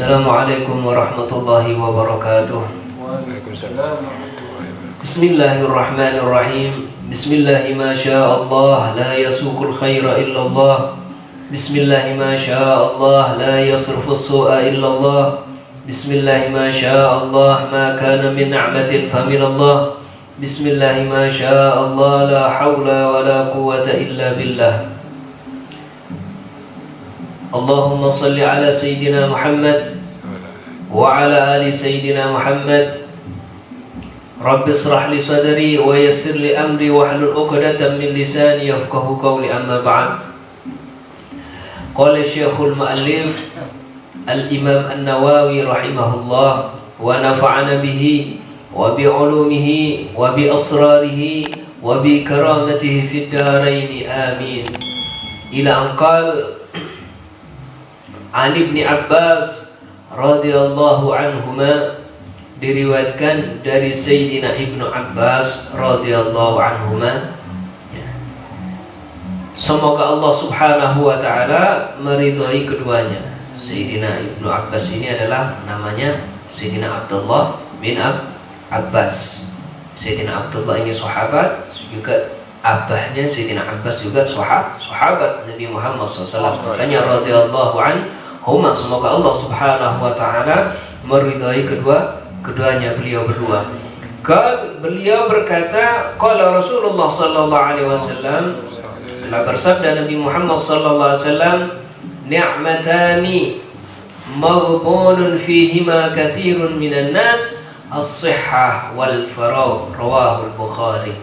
Assalamualaikum warahmatullahi wabarakatuh. Waalaikumsalam warahmatullahi wabarakatuh. Bismillahirrahmanirrahim. Bismillahi ma sya'allah la yasuqul khaira illallah. Bismillahi ma sya'allah la yasrifus su'a illallah. Bismillahi ma sya'allah ma kana min ni'matin faminallah. Bismillahi ma sya'allah la hawla wa la quwwata illa billah. Allahumma salli ala Sayyidina Muhammad wa ala ali Sayyidina Muhammad. Rabbi israh li sadri wa yassir li amri wahlul 'uqdatam min lisani yafqahu qawli, amma ba'd. Qala Syekhul Mu'allif Al-Imam An-Nawawi rahimahullah wa nafa'ana bihi wa bi 'ulumihi wa bi asrarihi wa bi karamatihi fid dharain, amin. Ila anqal Ali bin Abbas radhiyallahu anhuma, diriwayatkan dari Sayyidina Ibnu Abbas radhiyallahu anhuma, semoga Allah subhanahu wa ta'ala meridhai keduanya. Sayyidina Ibnu Abbas ini adalah namanya Sayyidina Abdullah bin Abbas. Sayyidina Abdullah ini sahabat, juga abahnya Sayyidina Abbas juga sahabat Nabi Muhammad SAW. Makanya radhiyallahu anhuma, semoga Allah subhanahu wa ta'ala meridhai keduanya, beliau berdua. Beliau berkata, qala Rasulullah sallallahu alaihi wasallam, telah bersabda Nabi Muhammad sallallahu alaihi wasallam, ni'matani maghbunun fihima katsirun minan nas, as-sihhah wal faragh, rawahu al-Bukhari.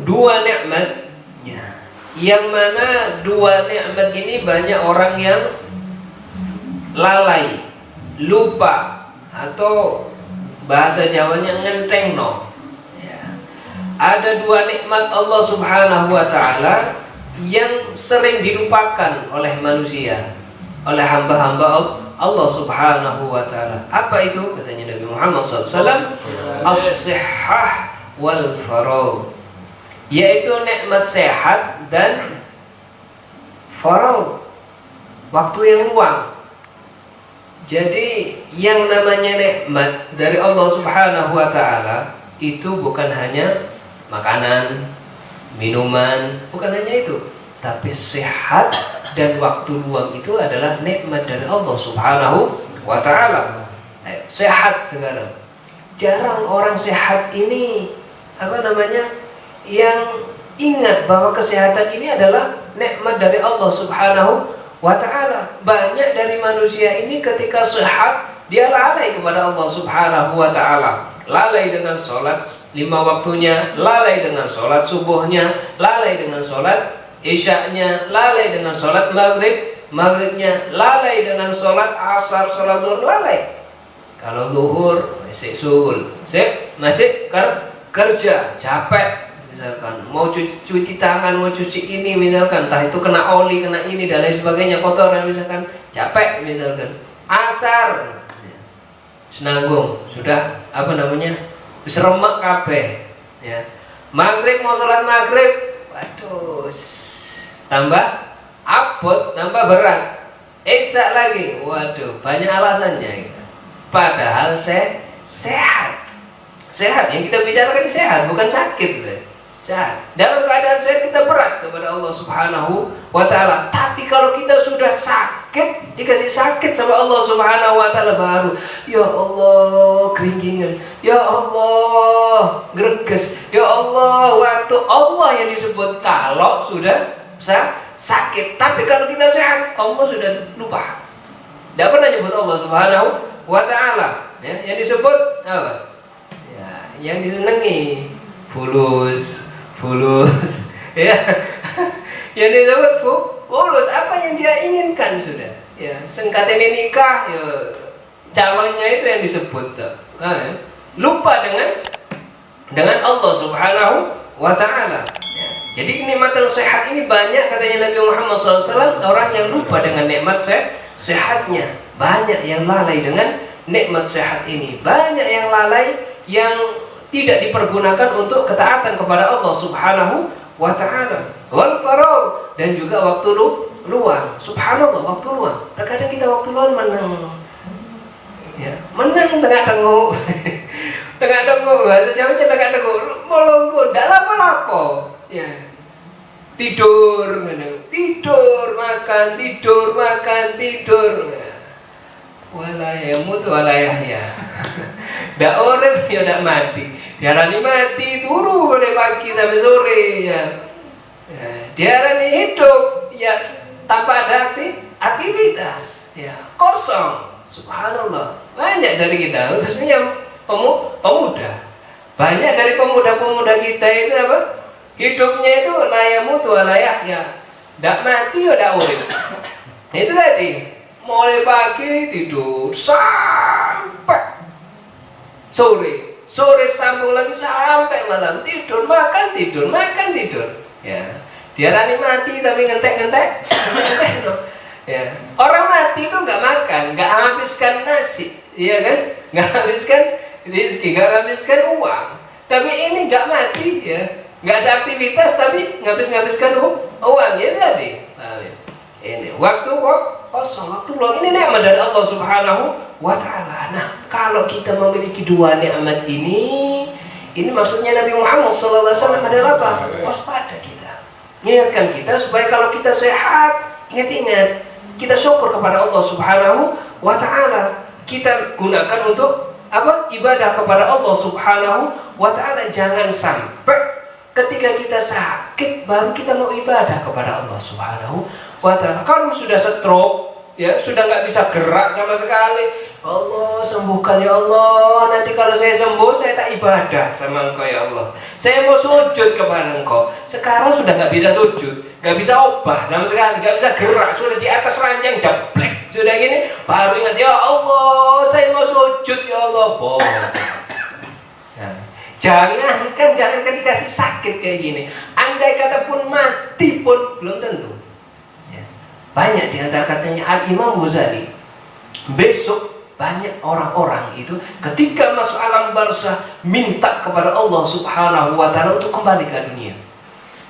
Dua nikmat, yang mana dua nikmat ini banyak orang yang lalai, lupa, atau bahasa Jawanya ngentengno. Ada dua nikmat Allah subhanahu wa ta'ala yang sering dilupakan oleh manusia, oleh hamba-hamba Allah subhanahu wa ta'ala. Apa itu? Katanya Nabi Muhammad SAW, as-sihhah wal faragh, yaitu nikmat sehat dan faragh, waktu yang luang. Jadi yang namanya nikmat dari Allah subhanahu wa ta'ala itu bukan hanya makanan, minuman, bukan hanya itu, tapi sehat dan waktu luang itu adalah nikmat dari Allah subhanahu wa ta'ala. Sehat sekarang, jarang orang sehat ini yang ingat bahwa kesehatan ini adalah nikmat dari Allah subhanahu wa ta'ala. Banyak dari manusia ini ketika sehat, dia lalai kepada Allah subhanahu wa ta'ala. Lalai dengan sholat 5 waktunya, lalai dengan sholat subuhnya, lalai dengan sholat isya'nya, lalai dengan sholat maghribnya, lalai dengan sholat asar, sholat zuhur, lalai. Kalau zuhur masih suhul, masih kerja, capek. Misalkan mau cuci tangan, mau cuci ini, misalkan entah itu kena oli, kena ini dan lain sebagainya, kotoran, misalkan capek, misalkan asar senanggung, sudah bisa remek kabeh, ya. Maghrib mau sholat maghrib, waduh, tambah abot, tambah berat. Isya lagi, waduh, banyak alasannya. Padahal sehat, yang kita bicarakan sehat, bukan sakit, sehat. Dalam keadaan sehat kita berat kepada Allah subhanahu wa ta'ala. Tapi kalau kita sudah sakit, dikasih sakit sama Allah subhanahu wa ta'ala, baru ya Allah keringgingan, ya Allah greges, ya Allah, waktu Allah yang disebut kalau sudah sakit. Tapi kalau kita sehat, Allah sudah lupa, tidak pernah nyebut Allah subhanahu wa ta'ala, ya. Yang disebut apa? Ya, yang disenangi fulus, ya. Yang disebut fulus, apa yang dia inginkan sudah, ya. Sengkatanya nikah, ya, calonnya itu yang disebut, ya. Lupa dengan Allah subhanahu wa ta'ala, ya. Jadi kenikmatan sehat ini banyak, katanya Nabi Muhammad SAW, orang yang lupa dengan nikmat sehatnya. Banyak yang lalai dengan nikmat sehat ini, banyak yang lalai yang tidak dipergunakan untuk ketaatan kepada Allah subhanahu wa ta'ala. Wal faragh, dan juga waktu luang. Subhanallah, waktu luang. Terkadang kita waktu luang menang. Ya, menang tengah tengok. Tengah tengok, siapa tengah tengok, molonggo, ndak lapo-lapo. Ya. Tidur, tidur, makan, tidur. Walayamu tu walayahya. Dak urip ya dak mati. Diarani mati turu dari pagi sampai sore ya. Diarani hidup ya tanpa ada aktivitas ya, kosong. Subhanallah. Banyak dari kita, khususnya yang pemuda. Banyak dari pemuda-pemuda kita itu apa? Hidupnya itu layamu tu walayahya. Dak mati ya dak urip. Itu tadi. Mulai pagi tidur sampai sore sambung lagi sampai malam, tidur makan tidur ya. Diarani mati tapi ngentek no. Ya. Orang mati itu nggak makan, nggak habiskan nasi, iya kan, nggak habiskan rezeki, nggak habiskan uang. Tapi ini nggak mati ya, nggak ada aktivitas tapi ngabiskan uang ya tadi. Ini waktu kosong, waktu luang, ini nikmat dari Allah Subhanahu wa Ta'ala. Nah, kalau kita memiliki dua nikmat ini maksudnya Nabi Muhammad SAW adalah apa? Waspada kita, ingatkan kita supaya kalau kita sehat, ingat kita syukur kepada Allah Subhanahu wa Ta'ala. Kita gunakan untuk apa? Ibadah kepada Allah Subhanahu wa Ta'ala. Jangan sampai ketika kita sakit baru kita mau ibadah kepada Allah Subhanahu wa Ta'ala. Kalau sudah stroke ya, sudah nggak bisa gerak sama sekali, Allah sembuhkan ya Allah, nanti kalau saya sembuh saya tak ibadah sama Engkau ya Allah, saya mau sujud kepada Engkau. Sekarang sudah nggak bisa sujud, nggak bisa obah sama sekali, nggak bisa gerak, sudah di atas ranjang jeblek, sudah gini baru ingat ya Allah saya mau sujud ya Allah. Nah, jangan dikasih sakit kayak gini. Andai kata pun mati pun belum tentu. Banyak di antara katanya Al-Imam Ghazali, besok banyak orang-orang itu ketika masuk alam barzah minta kepada Allah Subhanahu wa Ta'ala untuk kembali ke dunia.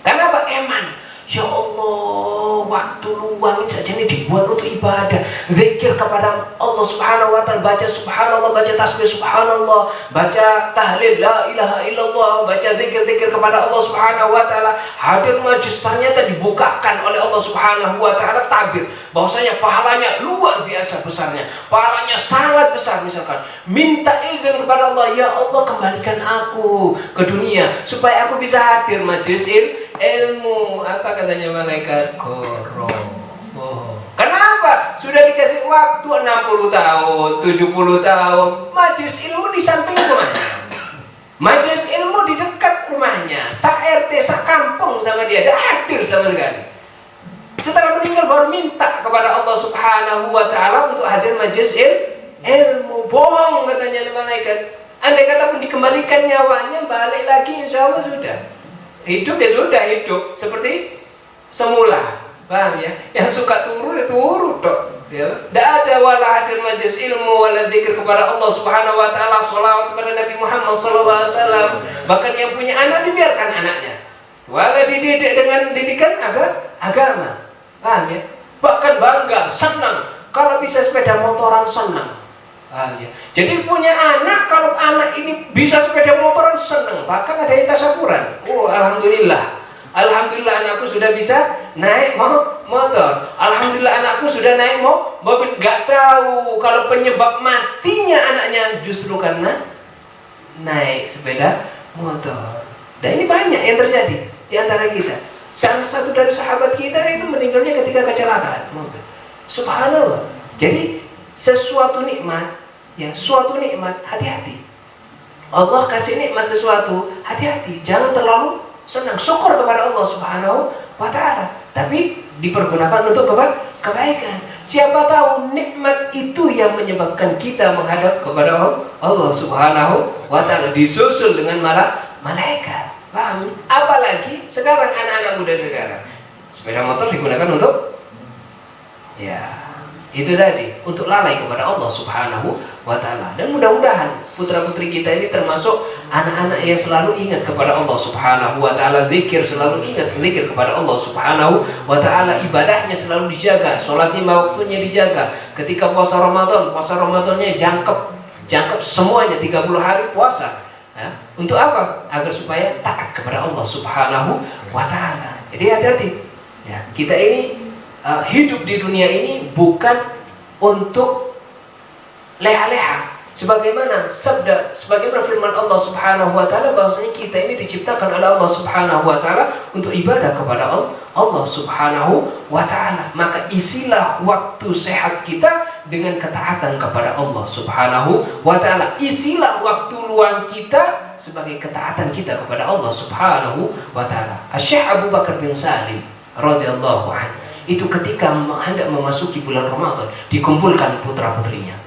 Kenapa? Eman, ya Allah, waktu luang saja ini dibuat untuk ibadah, zikir kepada Allah Subhanahu wa Ta'ala, baca subhanallah, baca tasbih subhanallah, baca tahlil la ilaha illallah, baca zikir-zikir kepada Allah Subhanahu wa Ta'ala. Hadir majlis ternyata dibukakan oleh Allah Subhanahu wa Ta'ala tabir bahwasanya pahalanya luar biasa besarnya, pahalanya sangat besar. Misalkan minta izin kepada Allah, ya Allah kembalikan aku ke dunia supaya aku bisa hadir majlis ilmu. Apa katanya malaikat? Kenapa? Sudah dikasih waktu 60 tahun, 70 tahun, majlis ilmu di samping rumahnya, majlis ilmu di dekat rumahnya, sak-RT, sak-kampung sama dia, ada hadir sama sekali. Setelah meninggal baru minta kepada Allah Subhanahu wa Ta'ala untuk hadir majlis ilmu. Bohong katanya malaikat. Andai kata pun dikembalikan nyawanya, balik lagi insya Allah sudah hidup, ya sudah hidup seperti semula. Paham ya? Yang suka turu ya turu dok ya. Tidak ada wala hadir majlis ilmu, wala zikir kepada Allah Subhanahu wa Ta'ala, sholawat kepada Nabi Muhammad SAW. Bahkan yang punya anak dibiarkan anaknya, wala dididik dengan didikan agama. Paham ya? Bahkan bangga, senang kalau bisa sepeda motoran, senang. Paham ya? Jadi punya anak, kalau anak ini bisa sepeda motoran senang. Bahkan ada yang tasyakuran. Oh alhamdulillah, alhamdulillah anakku sudah bisa naik motor. Alhamdulillah anakku sudah naik mobil. Gak tahu kalau penyebab matinya anaknya justru karena naik sepeda motor. Dan ini banyak yang terjadi di antara kita. Salah satu dari sahabat kita itu meninggalnya ketika kecelakaan mobil. Subhanallah. Jadi sesuatu nikmat, ya, suatu nikmat, hati-hati. Allah kasih nikmat sesuatu, hati-hati. Jangan terlalu senang, syukur kepada Allah Subhanahu wa Ta'ala, tapi dipergunakan untuk kebaikan. Siapa tahu nikmat itu yang menyebabkan kita menghadap kepada Allah Subhanahu wa Ta'ala, disusul dengan malaikat. Paham? Apalagi sekarang anak-anak muda sekarang, sepeda motor digunakan untuk ya Itu tadi, untuk lalai kepada Allah Subhanahu wa ta'ala. Dan mudah-mudahan putra-putri kita ini termasuk anak-anak yang selalu ingat kepada Allah Subhanahu wa ta'ala, zikir, selalu ingat zikir kepada Allah Subhanahu wa ta'ala, ibadahnya selalu dijaga, sholat 5 waktunya dijaga. Ketika puasa Ramadannya jangkep semuanya 30 hari puasa. Ya. Untuk apa? Agar supaya taat kepada Allah Subhanahu wa ta'ala. Jadi hati-hati. Ya, kita ini hidup di dunia ini bukan untuk leha-leha, sebagaimana firman Allah Subhanahu wa ta'ala, bahwasanya kita ini diciptakan oleh Allah Subhanahu wa ta'ala untuk ibadah kepada Allah Subhanahu wa ta'ala. Maka isilah waktu sehat kita dengan ketaatan kepada Allah Subhanahu wa ta'ala. Isilah waktu luang kita sebagai ketaatan kita kepada Allah Subhanahu wa ta'ala. Syekh Abu Bakar bin Salim radhiyallahu anhu itu ketika hendak memasuki bulan Ramadan, dikumpulkan putra-putrinya,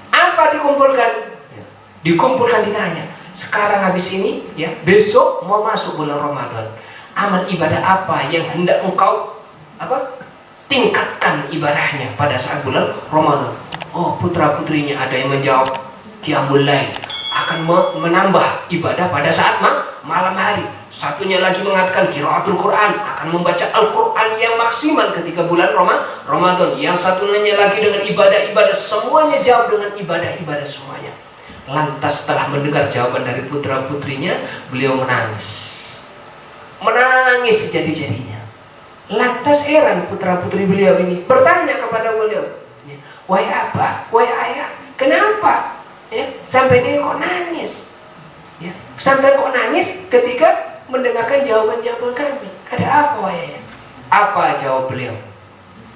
apa dikumpulkan? Dikumpulkan, ditanya, sekarang habis ini, ya, besok mau masuk bulan Ramadan, amal ibadah apa yang hendak engkau tingkatkan ibadahnya pada saat bulan Ramadan? Oh, putra-putrinya ada yang menjawab qiyamul lail, akan menambah ibadah pada saat malam hari. Satunya lagi mengatakan qiraatul Quran, akan membaca Al-Quran yang maksimal ketika bulan Ramadan. Yang satunya lagi dengan ibadah-ibadah, semuanya jawab dengan ibadah-ibadah semuanya. Lantas setelah mendengar jawaban dari putra-putrinya, beliau menangis sejadi-jadinya. Lantas heran putra-putri beliau ini, bertanya kepada beliau, wahai abah, wahai ayah, kenapa? Ya, sampai ini kok nangis? Ya, sampai kok nangis ketika mendengarkan jawaban-jawaban kami? Ada apa, wahai? Apa jawab beliau?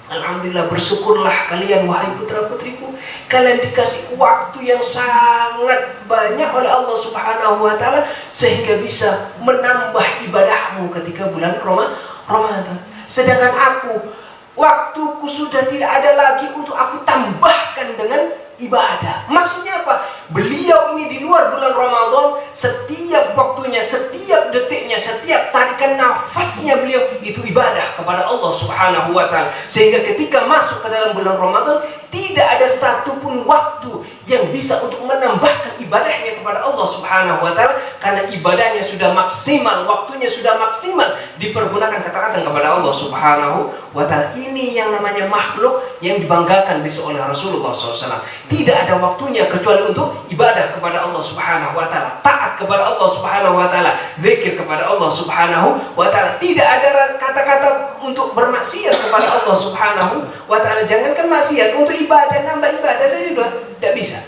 Alhamdulillah, bersyukurlah kalian wahai putra-putriku, kalian dikasih waktu yang sangat banyak oleh Allah Subhanahu wa ta'ala, sehingga bisa menambah ibadahmu ketika bulan Ramadan. Sedangkan aku, waktuku sudah tidak ada lagi untuk aku tambahkan dengan ibadah. Maksudnya apa? Beliau ini di luar bulan Ramadan, setiap waktunya, setiap detiknya, setiap tarikan nafasnya beliau itu ibadah kepada Allah Subhanahu wa ta'ala. Sehingga ketika masuk ke dalam bulan Ramadan, tidak ada satupun waktu yang bisa untuk menambahkan ibadahnya kepada Allah Subhanahu wa ta'ala, karena ibadahnya sudah maksimal, waktunya sudah maksimal dipergunakan ketaatan kepada Allah Subhanahu wa ta'ala. Ini yang namanya makhluk yang dibanggakan besok oleh Rasulullah SAW. Tidak ada waktunya kecuali untuk ibadah kepada Allah Subhanahu wa ta'ala, taat kepada Allah Subhanahu wa ta'ala, zikir kepada Allah Subhanahu wa ta'ala. Tidak ada kata-kata untuk bermaksiat kepada Allah Subhanahu wa ta'ala. Jangankan maksiat, untuk ibadah, nambah ibadah saja sudah tidak bisa.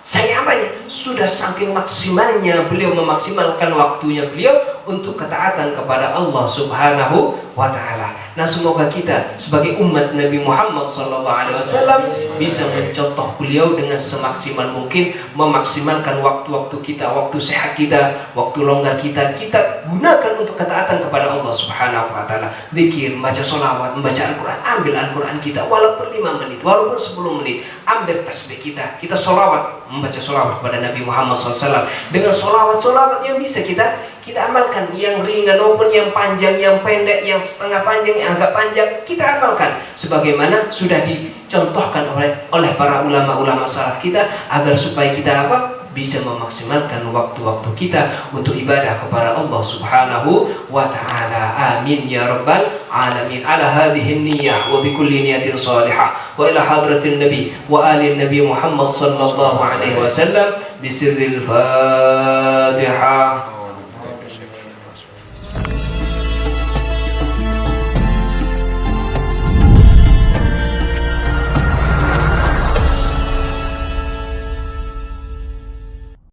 Saya apanya? Sudah saking maksimalnya beliau memaksimalkan waktunya beliau untuk ketaatan kepada Allah Subhanahu wa ta'ala. Nah, semoga kita sebagai umat Nabi Muhammad SAW bisa mencontoh beliau dengan semaksimal mungkin, memaksimalkan waktu-waktu kita, waktu sehat kita, waktu longgar kita gunakan untuk ketaatan kepada Allah Subhanahu wa ta'ala. Zikir, membaca sholawat, membaca Al-Quran, ambil Al-Quran kita walaupun 5 menit, walaupun 10 menit, ambil tasbih kita sholawat, membaca sholawat kepada Nabi Muhammad SAW. Dengan sholawat yang bisa kita amalkan, yang ringan maupun yang panjang, yang pendek, yang setengah panjang, yang agak panjang, kita amalkan sebagaimana sudah dicontohkan oleh para ulama-ulama salaf kita, agar supaya kita bisa memaksimalkan waktu-waktu kita untuk ibadah kepada Allah Subhanahu wa ta'ala. Amin ya rabbal alamin. Ala hadhihi niyyah wa bi kulli niyatin salihah wa ila hadratin nabi wa ali nabi Muhammad sallallahu alaihi wasallam bi sirril Fatihah.